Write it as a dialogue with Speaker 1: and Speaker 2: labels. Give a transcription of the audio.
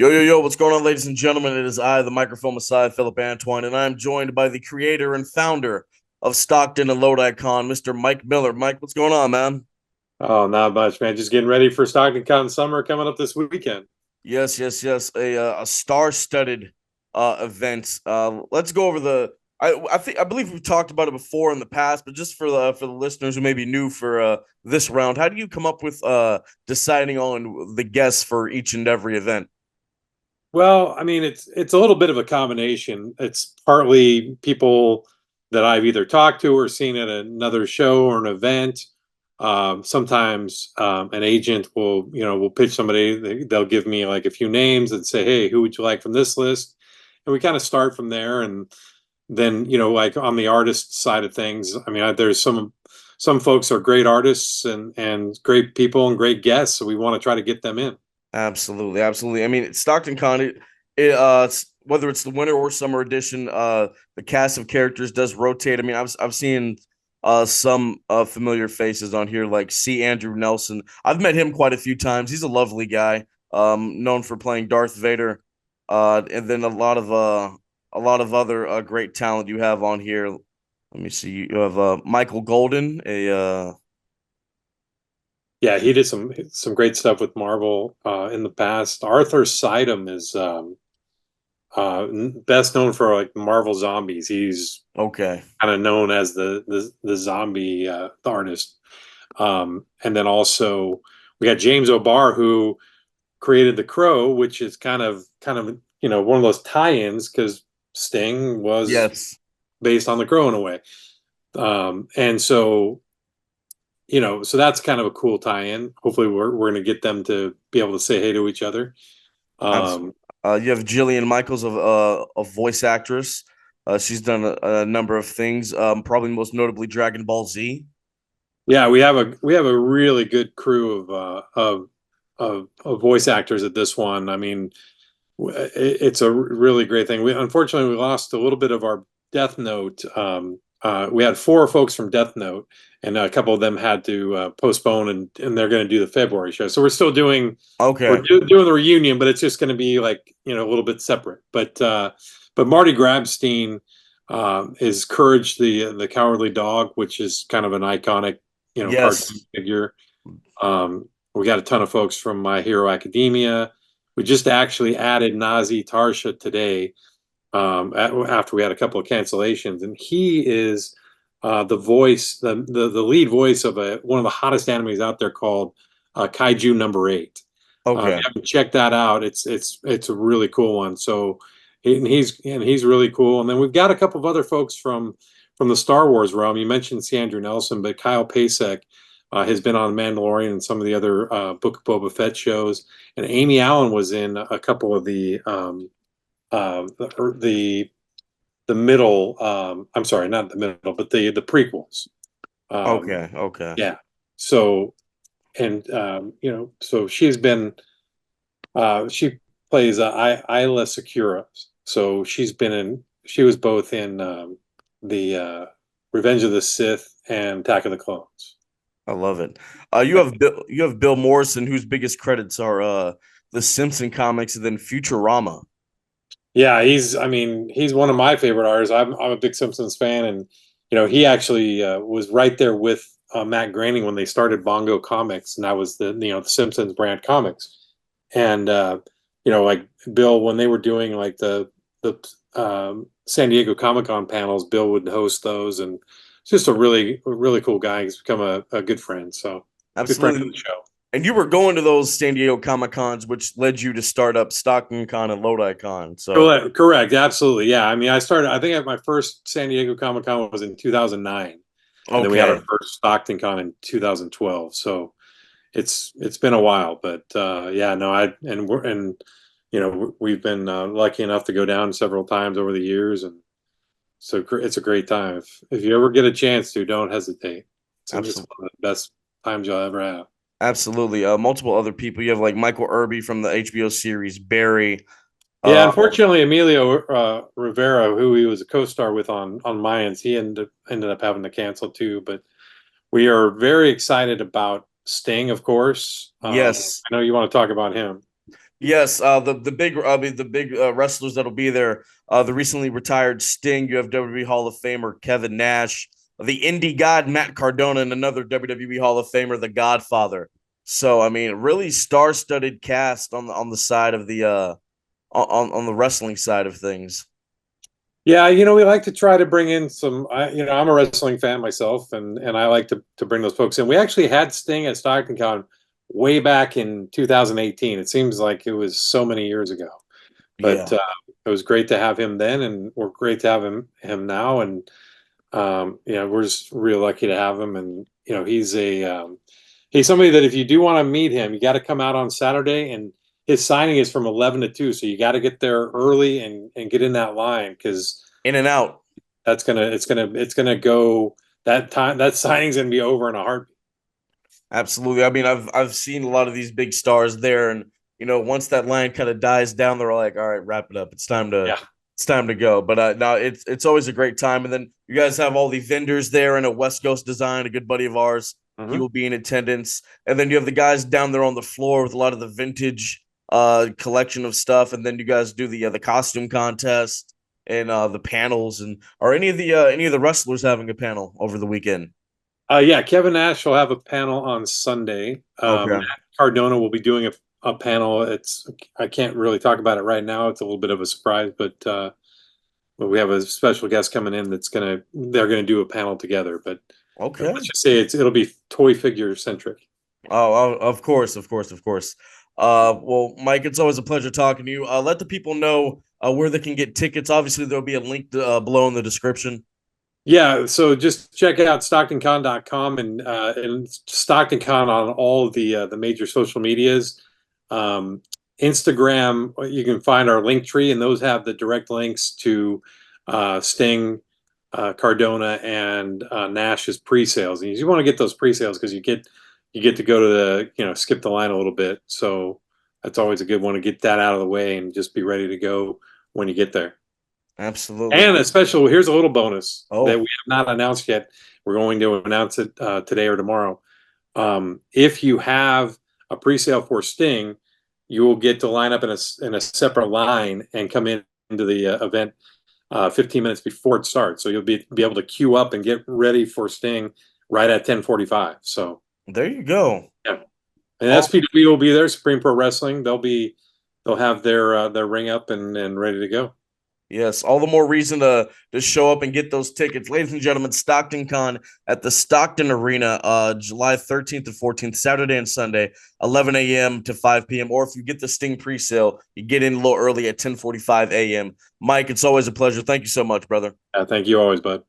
Speaker 1: Yo, yo, yo, what's going on, ladies and gentlemen? It is I, the microphone Messiah, Phillip Antoine, and I'm joined by the creator and founder of Stockton and Lodi Con, Mr. Mike Miller. Mike, what's going on, man?
Speaker 2: Oh, not much, man. Just getting ready for Stockton Con Summer coming up this weekend.
Speaker 1: Yes, yes, yes. A star-studded event. Let's go over the. I believe we've talked about it before in the past, but just for the listeners who may be new for this round, how do you come up with deciding on the guests for each and every event?
Speaker 2: Well, I mean, it's a little bit of a combination. It's partly people that I've either talked to or seen at another show or an event. Sometimes an agent will pitch somebody. They'll give me like a few names and say, "Hey, who would you like from this list?" And we kind of start from there. And then like on the artist side of things, I mean, there's some folks are great artists and great people and great guests, so we want to try to get them in.
Speaker 1: Absolutely, absolutely. I mean, Stockton Con, whether it's the winter or summer edition, the cast of characters does rotate. I mean, I've seen some familiar faces on here, like C. Andrew Nelson. I've met him quite a few times. He's a lovely guy, known for playing Darth Vader, and then a lot of other great talent you have on here. Let me see. You have Michael Golden, a
Speaker 2: Yeah, he did some great stuff with Marvel in the past. Arthur Sidem is best known for like Marvel Zombies. He's
Speaker 1: okay.
Speaker 2: kind of known as the zombie artist. And then also we got James O'Barr who created The Crow, which is kind of one of those tie-ins because Sting was
Speaker 1: Yes.
Speaker 2: based on The Crow in a way. And so so that's kind of a cool tie-in. Hopefully, we're going to get them to be able to say hey to each other.
Speaker 1: Absolutely.
Speaker 2: Um,
Speaker 1: You have Jillian Michaels of a voice actress. She's done a number of things. Probably most notably Dragon Ball Z.
Speaker 2: yeah, we have a really good crew of voice actors at this one. I mean, it's a really great thing. We unfortunately we lost a little bit of our Death Note. We had four folks from Death Note, and a couple of them had to postpone, and they're going to do the February show. So we're still doing
Speaker 1: Okay.
Speaker 2: doing the reunion, but it's just going to be like a little bit separate. But Marty Grabstein is Courage the Cowardly Dog, which is kind of an iconic cartoon
Speaker 1: Yes.
Speaker 2: figure. We got a ton of folks from My Hero Academia. We just actually added Nazi Tarsha today after we had a couple of cancellations, and he is the voice, the lead voice of one of the hottest animes out there called Kaiju Number Eight. If you
Speaker 1: Okay.
Speaker 2: haven't checked that out, it's a really cool one. So, and he's really cool. And then we've got a couple of other folks from the Star Wars realm. You mentioned C. Andrew Nelson, but Kyle Pasek has been on Mandalorian and some of the other Book of Boba Fett shows. And Amy Allen was in a couple of the middle. I'm sorry, not the middle, but the prequels. Um,
Speaker 1: Okay. Okay.
Speaker 2: yeah. So and so she plays Isla Secura. So she was both in the Revenge of the Sith and Attack of the Clones.
Speaker 1: I love it. You have Bill Morrison, whose biggest credits are the Simpson comics and then Futurama.
Speaker 2: Yeah, I mean, he's one of my favorite artists. I'm a big Simpsons fan, and he actually was right there with Matt Groening when they started Bongo Comics, and that was the Simpsons brand comics. And like Bill, when they were doing like the San Diego Comic Con panels, Bill would host those, and it's just a really cool guy. He's become a good friend, so good friend of
Speaker 1: Absolutely.
Speaker 2: the show.
Speaker 1: And you were going to those San Diego Comic Cons, which led you to start up Stockton Con and Lodi Con. So
Speaker 2: Correct, correct, absolutely, yeah. I mean, I started. I think my first San Diego Comic Con was in 2009, and then we had our
Speaker 1: okay.
Speaker 2: first Stockton Con in 2012. So it's been a while, but yeah, no, we've been lucky enough to go down several times over the years, and so it's a great time. If you ever get a chance to, don't hesitate. It's
Speaker 1: Absolutely.
Speaker 2: one of the best times you'll ever have.
Speaker 1: Absolutely. Multiple other people. You have like Michael Irby from the HBO series Barry.
Speaker 2: Yeah,
Speaker 1: Uh,
Speaker 2: unfortunately, Emilio Rivera, who he was a co-star with on Mayans, he ended up having to cancel too. But we are very excited about Sting, of course.
Speaker 1: yes.
Speaker 2: I know you want to talk about him.
Speaker 1: Yes, the big wrestlers that'll be there. The recently retired Sting. You have WWE Hall of Famer Kevin Nash, the Indie God Matt Cardona, and another WWE Hall of Famer, The Godfather. So I mean, really star-studded cast on the side of the on the wrestling side of things.
Speaker 2: Yeah, we like to try to bring in some. I'm a wrestling fan myself, and I like to bring those folks in. We actually had Sting at Stockton Con way back in 2018. It seems like it was so many years ago, but
Speaker 1: Yeah.
Speaker 2: it was great to have him then, and we're great to have him now. And we're just real lucky to have him. And he's somebody that if you do want to meet him, you got to come out on Saturday. And his signing is from 11 to 2, so you got to get there early and get in that line because
Speaker 1: In and out.
Speaker 2: it's gonna go that time. That signing's gonna be over in a heartbeat.
Speaker 1: Absolutely. I mean, I've seen a lot of these big stars there, and once that line kind of dies down, they're like, "All right, wrap it up.
Speaker 2: Yeah.
Speaker 1: It's time to go." But no, it's always a great time. And then you guys have all the vendors there, and a West Coast Design, a good buddy of ours. He
Speaker 2: Hmm.
Speaker 1: will be in attendance, and then you have the guys down there on the floor with a lot of the vintage collection of stuff, and then you guys do the costume contest and the panels. And are any of the wrestlers having a panel over the weekend?
Speaker 2: Yeah, Kevin Nash will have a panel on Sunday.
Speaker 1: Okay.
Speaker 2: Matt Cardona will be doing a panel. I can't really talk about it right now. It's a little bit of a surprise, but we have a special guest coming in they're gonna do a panel together. But let's
Speaker 1: Okay.
Speaker 2: just say it'll be toy figure centric.
Speaker 1: Of course, of course, of course. Well, Mike, it's always a pleasure talking to you. Let the people know where they can get tickets. Obviously, there'll be a link below in the description.
Speaker 2: Yeah, so just check out StocktonCon.com and StocktonCon on all of the major social medias. Um, Instagram, you can find our link tree, and those have the direct links to Sting, Cardona, and Nash's pre-sales. And you want to get those pre-sales because you get to go to skip the line a little bit. So that's always a good one to get that out of the way and just be ready to go when you get there.
Speaker 1: Absolutely.
Speaker 2: And here's a little bonus that we
Speaker 1: Oh,
Speaker 2: have not announced yet. We're going to announce it today or tomorrow. If you have a pre-sale for Sting, you will get to line up in a separate line and come into the event 15 minutes before it starts. So you'll be able to queue up and get ready for Sting right at 10:45. So
Speaker 1: there you go.
Speaker 2: yeah, and
Speaker 1: Oh,
Speaker 2: SPW will be there. Supreme Pro Wrestling. They'll have their ring up and ready to go.
Speaker 1: yes. All the more reason to show up and get those tickets, ladies and gentlemen. Stockton Con at the Stockton Arena, July 13th to 14th, Saturday and Sunday, 11 a.m. to 5 p.m. Or if you get the Sting pre-sale, you get in a little early at 10:45 a.m. Mike, it's always a pleasure. Thank you so much, brother.
Speaker 2: Thank you always, bud.